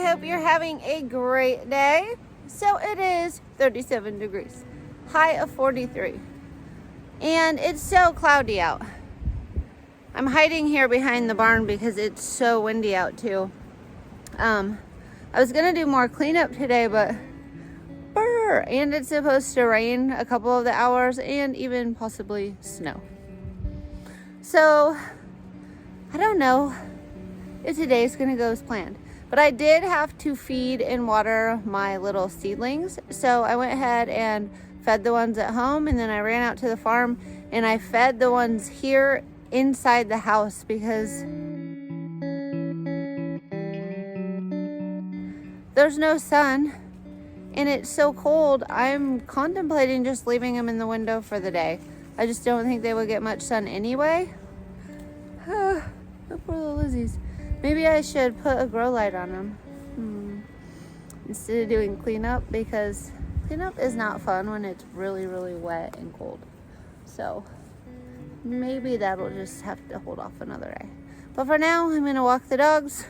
hope you're having a great day. So it is 37 degrees, high of 43, and it's so cloudy out. I'm hiding here behind the barn because it's so windy out too. I was gonna do more cleanup today, but and it's supposed to rain a couple of the hours and even possibly snow. So I don't know if today's gonna go as planned, but I did have to feed and water my little seedlings. So I went ahead and fed the ones at home, and then I ran out to the farm and I fed the ones here inside the house because there's no sun and it's so cold. I'm contemplating just leaving them in the window for the day. I just don't think they would get much sun anyway. The poor little Lizzies. Maybe I should put a grow light on them instead of doing cleanup, because cleanup is not fun when it's really, really wet and cold. So maybe that'll just have to hold off another day. But for now, I'm gonna walk the dogs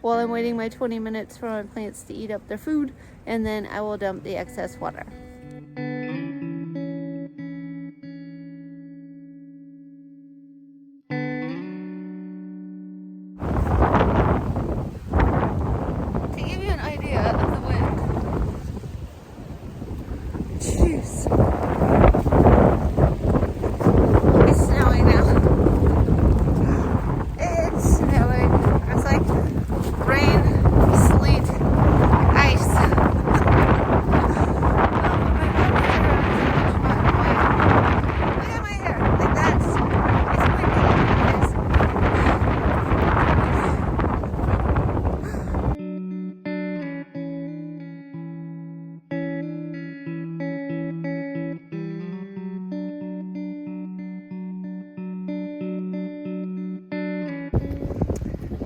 while I'm waiting my 20 minutes for my plants to eat up their food, and then I will dump the excess water. To give you an idea of the wind, jeez. It's snowing now. It's snowing. It's like rain, sleet, ice. Look at my hair. Like that's, it's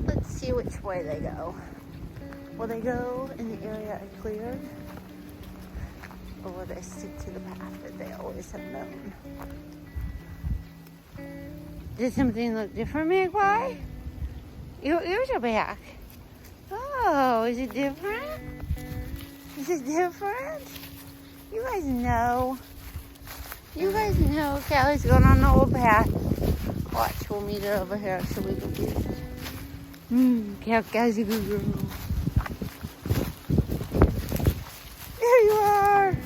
Let's see which way they go. Will they go in the area I cleared? Or will they stick to the path that they always have known? Did something look different, Magpie? Your ears are back. Oh, is it different? Is it different? You guys know. You guys know Callie's going on the old path. Watch, we'll meet her over here so we can get it. Callie's a good girl. There you are.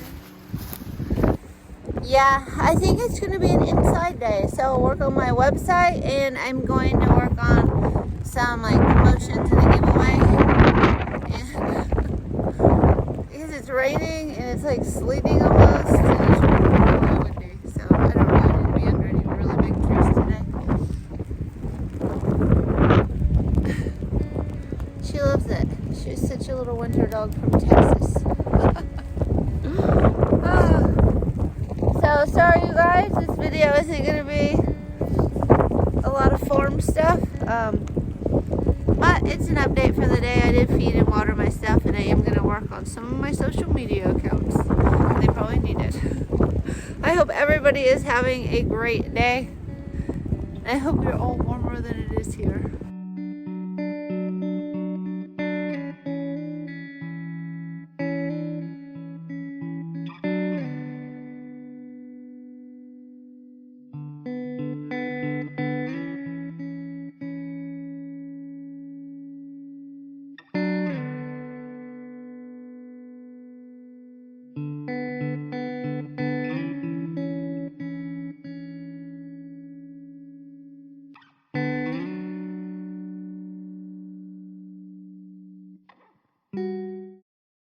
Yeah, I think it's going to be an inside day. So I'll work on my website, and I'm going to work on some like promotions and a giveaway. And because it's raining and it's like sleeting almost, and it's really windy. So I don't really need to be under any really big trees today. She loves it. She's such a little winter dog from Texas. So sorry you guys, this video isn't going to be a lot of farm stuff, but it's an update for the day. I did feed and water my stuff, and I am going to work on some of my social media accounts. They probably need it. I hope everybody is having a great day. I hope you're all warmer than it is here.